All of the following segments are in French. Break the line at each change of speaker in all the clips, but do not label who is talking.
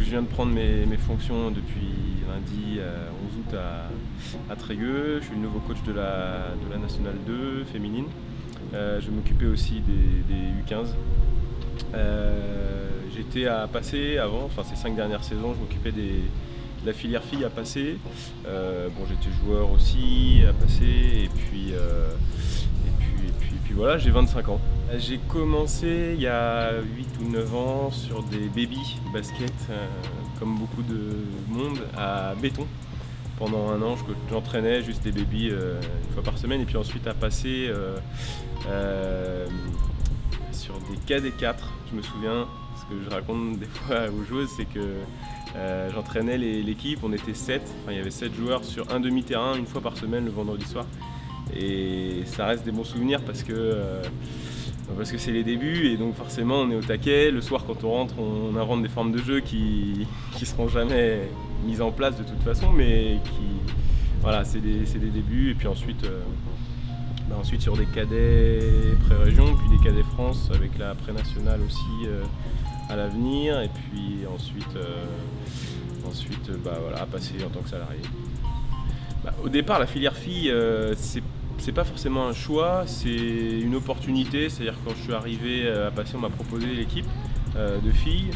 Je viens de prendre mes fonctions depuis lundi 11 août à Trégueux. Je suis le nouveau coach de la Nationale 2 féminine. Je vais m'occuper aussi des U15. J'étais à Passé avant, enfin ces 5 dernières saisons, je m'occupais de la filière filles à Passé. Bon, j'étais joueur aussi à Passé et puis voilà, j'ai 25 ans. J'ai commencé il y a 8 ou 9 ans sur des baby basket, comme beaucoup de monde, à Béton. Pendant un an, j'entraînais juste des baby une fois par semaine, et puis ensuite à passer sur des KD4. Je me souviens, ce que je raconte des fois aux joueuses, c'est que j'entraînais l'équipe, on était 7, enfin, il y avait 7 joueurs sur un demi-terrain une fois par semaine le vendredi soir. Et ça reste des bons souvenirs parce que c'est les débuts, et donc forcément on est au taquet. Le soir, quand on rentre, on invente des formes de jeu qui seront jamais mises en place de toute façon, mais voilà, c'est des débuts. Et puis ensuite sur des cadets pré-région, puis des cadets France avec la pré-nationale aussi à l'avenir, et puis ensuite voilà, passer en tant que salarié. Au départ, la filière filles, c'est pas forcément un choix, c'est une opportunité. C'est-à-dire que quand je suis arrivé à Passy, on m'a proposé l'équipe de filles.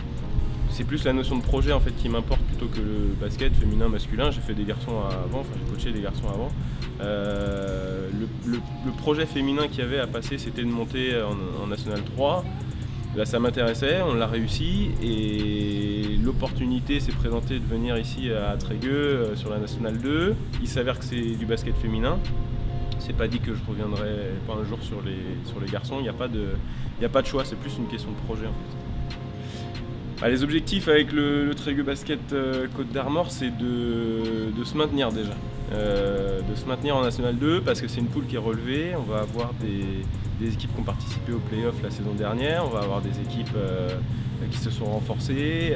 C'est plus la notion de projet en fait qui m'importe plutôt que le basket féminin, masculin. J'ai fait des garçons avant, enfin j'ai coaché des garçons avant. Le projet féminin qu'il y avait à Passy, c'était de monter en National 3. Là, ça m'intéressait, on l'a réussi, et l'opportunité s'est présentée de venir ici à Trégueux sur la Nationale 2. Il s'avère que c'est du basket féminin. C'est pas dit que je reviendrai pas un jour sur les garçons. Il n'y a pas de choix, c'est plus une question de projet en fait. Les objectifs avec le Trégueux Basket Côte d'Armor, c'est de se maintenir déjà. De se maintenir en National 2 parce que c'est une poule qui est relevée. On va avoir des équipes qui ont participé aux playoffs la saison dernière. On va avoir des équipes qui se sont renforcées.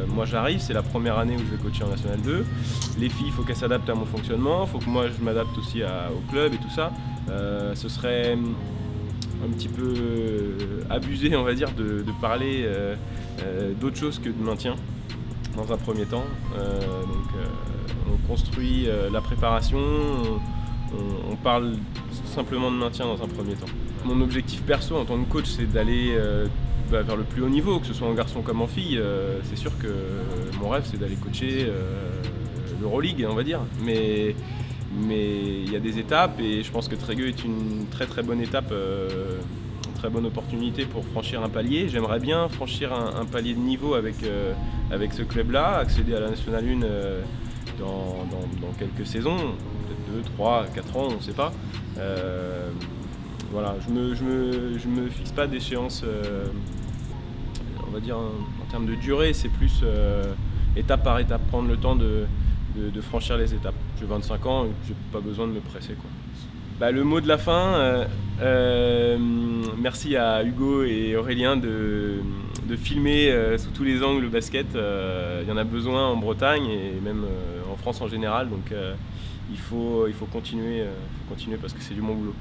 Moi j'arrive, c'est la première année où je vais coacher en National 2. Les filles, il faut qu'elles s'adaptent à mon fonctionnement, il faut que moi je m'adapte aussi au club et tout ça. Ce serait un petit peu abusé, on va dire, de parler d'autre chose que de maintien dans un premier temps. On construit la préparation, on parle simplement de maintien dans un premier temps. Mon objectif perso en tant que coach, c'est d'aller vers le plus haut niveau, que ce soit en garçon comme en fille. C'est sûr que mon rêve, c'est d'aller coacher l'Euroleague, on va dire. Mais il y a des étapes, et je pense que Trégueux est une très très bonne étape, une très bonne opportunité pour franchir un palier. J'aimerais bien franchir un palier de niveau avec ce club-là, accéder à la Nationale 1 dans quelques saisons, peut-être 2, 3, 4 ans, on ne sait pas. Voilà, je me fixe pas d'échéance, on va dire en termes de durée, c'est plus étape par étape, prendre le temps de franchir les étapes. J'ai 25 ans et j'ai pas besoin de me presser, quoi. Le mot de la fin, merci à Hugo et Aurélien de filmer sous tous les angles le basket. Il y en a besoin en Bretagne et même en France en général, donc il faut continuer parce que c'est du bon boulot.